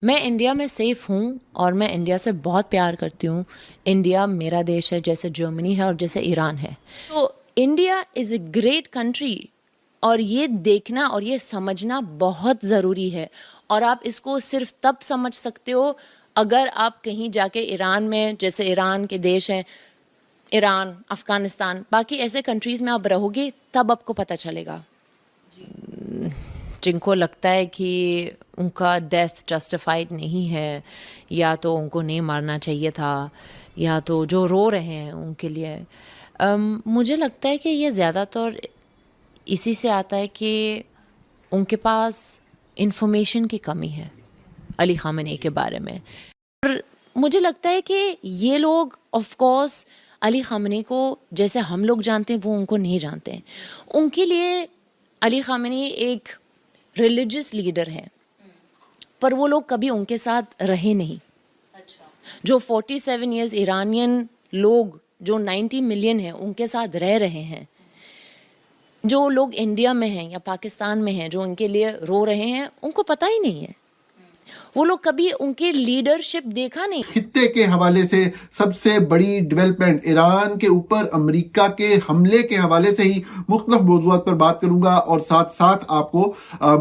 मैं इंडिया में सेफ़ हूँ और मैं इंडिया से बहुत प्यार करती हूँ। इंडिया मेरा देश है, जैसे जर्मनी है और जैसे ईरान है। तो India is a great country और ये देखना और ये समझना बहुत ज़रूरी है। और आप इसको सिर्फ़ तब समझ सकते हो अगर आप कहीं जाके ईरान में, जैसे ईरान के देश हैं, ईरान, अफ़गानिस्तान, बाकी ऐसे कंट्रीज़ में आप रहोगे तब आपको पता चलेगा। जिनको लगता है कि उनका डेथ जस्टिफाइड नहीं है, या तो उनको नहीं मारना चाहिए था, या तो जो रो रहे हैं उनके लिए, मुझे लगता है कि ये ज़्यादातर इसी से आता है कि उनके पास इंफॉर्मेशन की कमी है अली ख़ामेनी के बारे में। और मुझे लगता है कि ये लोग ऑफ कोर्स अली ख़ामेनी को जैसे हम लोग जानते हैं वो उनको नहीं जानते हैं। उनके लिए अली ख़ामेनी एक रिलीजियस लीडर हैं, पर वो लोग कभी उनके साथ रहे नहीं। जो 47 इयर्स ईरानियन लोग, जो 90 मिलियन हैं, उनके साथ रह रहे हैं। जो लोग इंडिया में हैं या पाकिस्तान में हैं, जो उनके लिए रो रहे हैं, उनको पता ही नहीं है। वो लोग कभी उनकी लीडरशिप देखा नहीं। खित्ते के हवाले से सबसे बड़ी डेवलपमेंट ईरान के ऊपर अमेरिका के हमले के हवाले से ही मुख्तलिफ मौज़ूआत पर बात करूंगा और साथ साथ आपको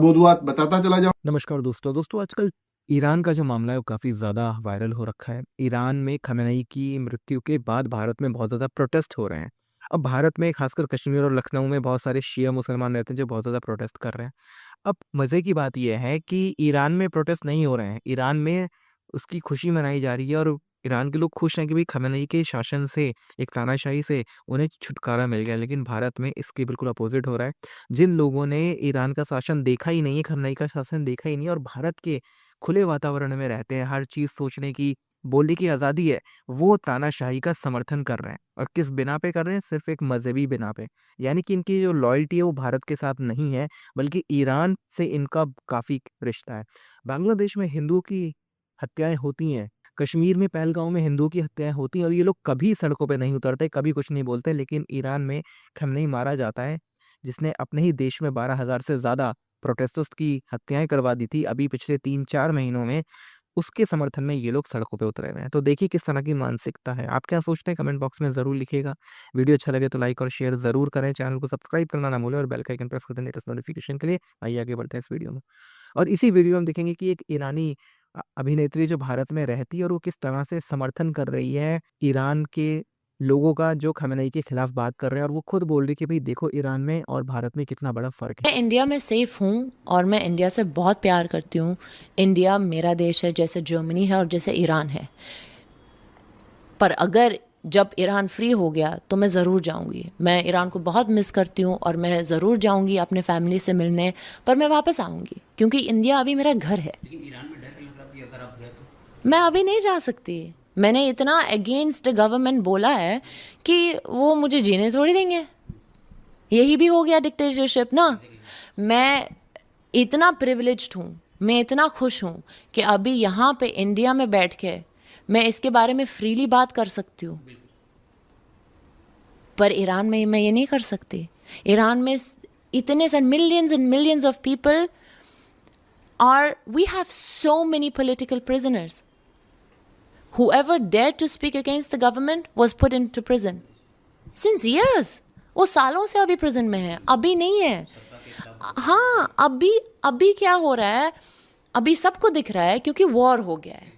मौज़ूआत बताता चला जाऊँ। नमस्कार दोस्तों आजकल ईरान का जो मामला है वो काफ़ी ज़्यादा वायरल हो रखा है। ईरान में खamenei की मृत्यु के बाद भारत में बहुत ज़्यादा प्रोटेस्ट हो रहे हैं। अब भारत में खासकर कश्मीर और लखनऊ में बहुत सारे शिया मुसलमान रहते हैं जो बहुत ज़्यादा प्रोटेस्ट कर रहे हैं। अब मज़े की बात ये है कि ईरान में प्रोटेस्ट नहीं हो रहे हैं, ईरान में उसकी खुशी मनाई जा रही है और ईरान के लोग खुश हैं कि भाई खamenei के शासन से, एक तानाशाही से उन्हें छुटकारा मिल गया। लेकिन भारत में इसके बिल्कुल अपोज़िट हो रहा है। जिन लोगों ने ईरान का शासन देखा ही नहीं है, खamenei का शासन देखा ही नहीं है और भारत के खुले वातावरण में रहते हैं, हर चीज़ सोचने की, बोलने की आज़ादी है, वो तानाशाही का समर्थन कर रहे हैं। और किस बिना पे कर रहे हैं? सिर्फ़ एक मज़हबी बिना पे। यानी कि इनकी जो लॉयल्टी है वो भारत के साथ नहीं है, बल्कि ईरान से इनका काफ़ी रिश्ता है। बांग्लादेश में हिंदुओं की हत्याएँ होती हैं, कश्मीर में पहलगाँव में हिंदुओं की हत्याएँ होती हैं और ये लोग कभी सड़कों पे नहीं उतरते, कभी कुछ नहीं बोलते। लेकिन ईरान में खamenei मारा जाता है, जिसने अपने ही देश में 12,000 से ज़्यादा प्रोटेस्टर्स की हत्याएँ करवा दी थी। अभी पिछले 3-4 महीनों में उसके समर्थन में ये लोग सड़कों पे उतरे हुए हैं। तो देखिए किस तरह की मानसिकता है। आप क्या सोचते हैं कमेंट बॉक्स में ज़रूर लिखिएगा। वीडियो अच्छा लगे तो लाइक और शेयर ज़रूर करें। चैनल को सब्सक्राइब करना ना भूलें और बेल का आइकन प्रेस कर दें लेटेस्ट नोटिफिकेशन के लिए। आइए आगे बढ़ते हैं इस वीडियो में। और इसी वीडियो में हम देखेंगे कि एक ईरानी अभिनेत्री जो भारत में रहती है और वो किस तरह से समर्थन कर रही है ईरान के लोगों का जो खamenei के खिलाफ बात कर रहे हैं और वो खुद बोल रही है कि भाई देखो ईरान में और भारत में कितना बड़ा फ़र्क है। मैं इंडिया में सेफ़ हूँ और मैं इंडिया से बहुत प्यार करती हूँ। इंडिया मेरा देश है, जैसे जर्मनी है और जैसे ईरान है। पर अगर जब ईरान फ्री हो गया तो मैं ज़रूर जाऊँगी। मैं ईरान को बहुत मिस करती हूँ और मैं ज़रूर जाऊँगी अपने फैमिली से मिलने, पर मैं वापस आऊँगी क्योंकि इंडिया अभी मेरा घर है। लेकिन ईरान में डर लग रहा था कि अगर आप गए तो मैं अभी नहीं जा सकती। मैंने इतना अगेंस्ट गवर्नमेंट बोला है कि वो मुझे जीने थोड़ी देंगे। यही भी हो गया डिक्टेटरशिप ना। मैं इतना प्रिविलेज्ड हूँ, मैं इतना खुश हूँ कि अभी यहाँ पे इंडिया में बैठ के मैं इसके बारे में फ्रीली बात कर सकती हूँ। पर ईरान में मैं ये नहीं कर सकती। ईरान में इतने सारे millions and millions of people are, we have so many political prisoners. Whoever dared to speak against the government was put into prison. Since years. वो सालों से अभी प्रिजन में है, अभी नहीं है। हाँ, अभी क्या हो रहा है, अभी सबको दिख रहा है क्योंकि वॉर हो गया है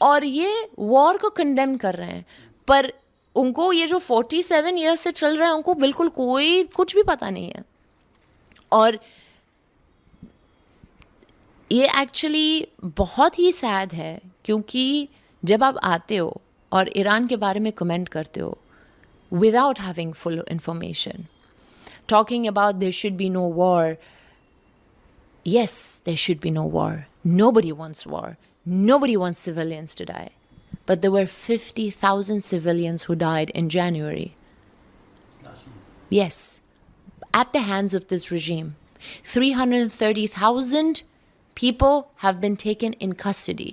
और ये वॉर को कंडेम कर रहे हैं। पर उनको ये जो 47 ईयर्स से चल रहा है उनको बिल्कुल कोई कुछ भी पता नहीं है। और ये एक्चुअली बहुत ही सैड है क्योंकि जब आप आते हो और ईरान के बारे में कमेंट करते हो without having full information, talking about there should be no war. Yes, there should be no war. Nobody wants war. Nobody wants civilians to die. But there were 50,000 civilians who died in January. Yes, at the hands of this regime. 330,000 people have been taken in custody.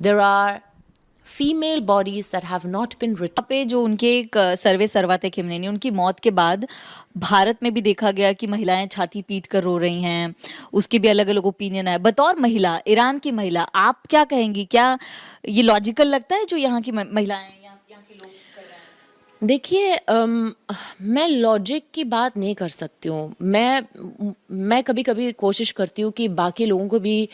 There are female bodies that have not been यहाँ पे जो उनके एक सर्वे सरवाते खिमनेनी उनकी मौत के बाद भारत में भी देखा गया कि महिलाएं छाती पीट कर रो रही हैं, उसके भी अलग अलग ओपिनियन है। बतौर महिला, ईरान की महिला, आप क्या कहेंगी? क्या ये लॉजिकल लगता है जो यहाँ की महिलाएं यहाँ के लोग कर रहे हैं? देखिए, मैं लॉजिक की बात नहीं कर सकती हूँ। मैं कभी कभी कोशिश करती हूँ कि बाकी लोगों को भी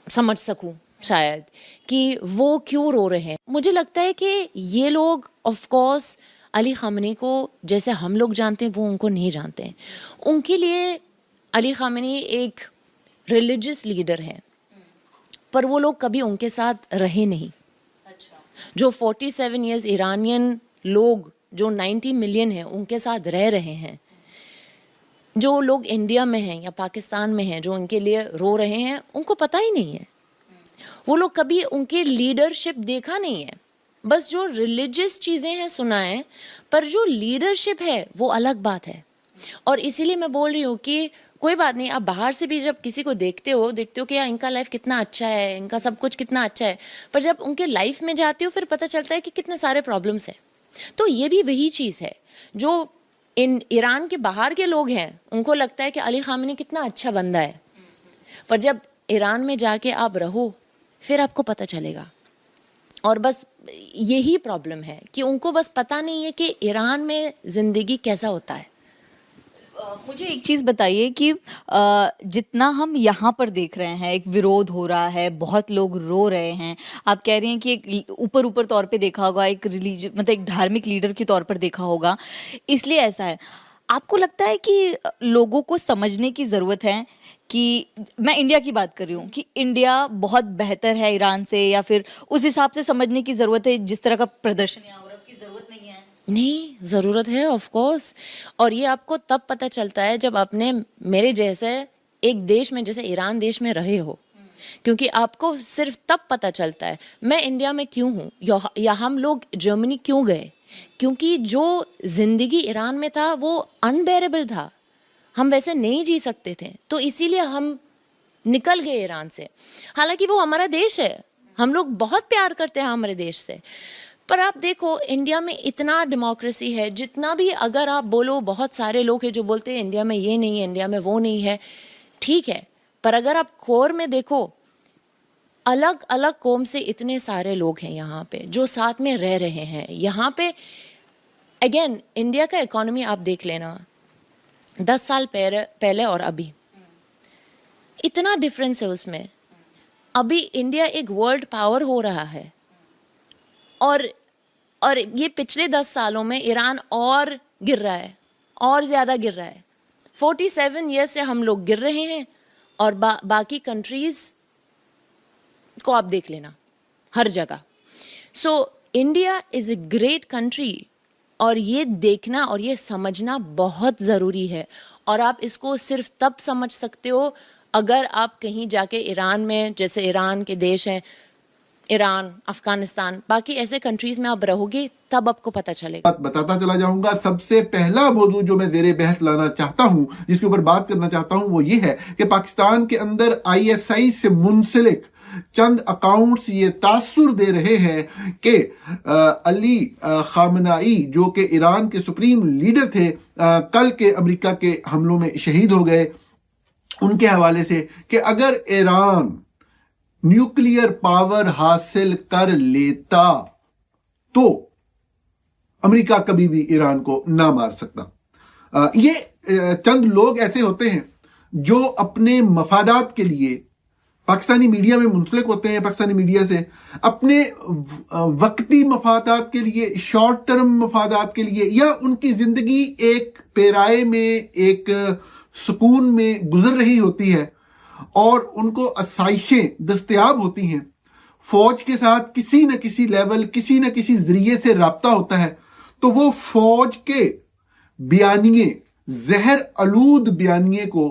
समझ सकूं शायद कि वो क्यों रो रहे हैं। मुझे लगता है कि ये लोग ऑफ कोर्स अली ख़ामेनी को जैसे हम लोग जानते हैं वो उनको नहीं जानते हैं। उनके लिए अली ख़ामेनी एक रिलीजियस लीडर है, पर वो लोग कभी उनके साथ रहे नहीं। जो 47 इयर्स ईरानियन लोग जो 90 मिलियन है उनके साथ रह रहे हैं, जो लोग इंडिया में हैं या पाकिस्तान में हैं जो उनके लिए रो रहे हैं, उनको पता ही नहीं है। वो लोग कभी उनकी लीडरशिप देखा नहीं है, बस जो रिलीजियस चीज़ें हैं सुना है, पर जो लीडरशिप है वो अलग बात है। और इसीलिए मैं बोल रही हूँ कि कोई बात नहीं, आप बाहर से भी जब किसी को देखते हो कि यार इनका लाइफ कितना अच्छा है, इनका सब कुछ कितना अच्छा है, पर जब उनके लाइफ में जाते हो फिर पता चलता है कि कितने सारे प्रॉब्लम्स हैं। तो ये भी वही चीज़ है जो इन ईरान के बाहर के लोग हैं, उनको लगता है कि अली ख़ामेनी कितना अच्छा बंदा है, पर जब ईरान में जाके आप रहो फिर आपको पता चलेगा। और बस यही प्रॉब्लम है कि उनको बस पता नहीं है कि ईरान में ज़िंदगी कैसा होता है। मुझे एक चीज़ बताइए कि जितना हम यहाँ पर देख रहे हैं, एक विरोध हो रहा है, बहुत लोग रो रहे हैं, आप कह रही हैं कि एक ऊपर तौर पे देखा होगा, एक मतलब एक धार्मिक लीडर के तौर पर देखा होगा, इसलिए ऐसा है। आपको लगता है कि लोगों को समझने की ज़रूरत है कि, मैं इंडिया की बात कर रही हूँ, कि इंडिया बहुत बेहतर है ईरान से, या फिर उस हिसाब से समझने की ज़रूरत है जिस तरह का प्रदर्शन यहाँ हो रहा है उसकी ज़रूरत नहीं है? नहीं, ज़रूरत है ऑफ कोर्स। और ये आपको तब पता चलता है जब आपने मेरे जैसे एक देश में, जैसे ईरान देश में रहे हो, क्योंकि आपको सिर्फ तब पता चलता है मैं इंडिया में क्यों हूँ या हम लोग जर्मनी क्यों गए, क्योंकि जो ज़िंदगी ईरान में था वो अनबेरेबल था, हम वैसे नहीं जी सकते थे, तो इसीलिए हम निकल गए ईरान से। हालांकि वो हमारा देश है, हम लोग बहुत प्यार करते हैं हमारे देश से, पर आप देखो इंडिया में इतना डेमोक्रेसी है, जितना भी अगर आप बोलो, बहुत सारे लोग हैं जो बोलते हैं इंडिया में ये नहीं है, इंडिया में वो नहीं है, ठीक है, पर अगर आप कोर में देखो, अलग अलग कौम से इतने सारे लोग हैं यहाँ पे जो साथ में रह रहे हैं। यहाँ पे अगेन इंडिया का इकोनॉमी आप देख लेना, 10 साल पहले और अभी इतना डिफरेंस है उसमें। अभी इंडिया एक वर्ल्ड पावर हो रहा है, और ये पिछले 10 सालों में ईरान और गिर रहा है, और ज़्यादा गिर रहा है। 47 ईयर्स से हम लोग गिर रहे हैं, और बाकी कंट्रीज़ को आप देख लेना हर जगह। So India is a great country, और ये देखना और ये समझना बहुत ज़रूरी है। और आप इसको सिर्फ तब समझ सकते हो अगर आप कहीं जाके ईरान में, जैसे ईरान के देश हैं, ईरान, अफगानिस्तान, बाकी ऐसे कंट्रीज में आप रहोगे, तब आपको पता चलेगा। बताता चला जाऊंगा। सबसे पहला मौजूद जो मैं ज़ेरे बहस लाना चाहता हूं, जिसके ऊपर बात करना चाहता हूं, वो ये है कि पाकिस्तान के अंदर ISI से मुंसलिक चंद अकाउंट्स ये तासुर दे रहे हैं कि अली ख़ामेनी जो कि ईरान के सुप्रीम लीडर थे, कल के अमेरिका के हमलों में शहीद हो गए। उनके हवाले से कि अगर ईरान न्यूक्लियर पावर हासिल कर लेता तो अमेरिका कभी भी ईरान को ना मार सकता। ये चंद लोग ऐसे होते हैं जो अपने मफादात के लिए पाकिस्तानी मीडिया में मुंसलिक होते हैं, पाकिस्तानी मीडिया से अपने वक्ती मफादात के लिए, शॉर्ट टर्म मफादात के लिए, या उनकी जिंदगी एक पेराए में, एक सुकून में गुजर रही होती है और उनको आसाइशें दस्तयाब होती हैं, फौज के साथ किसी न किसी लेवल, किसी न किसी जरिए से राब्ता होता है, तो वो फौज के बयानिए, जहर आलूद बयानिए को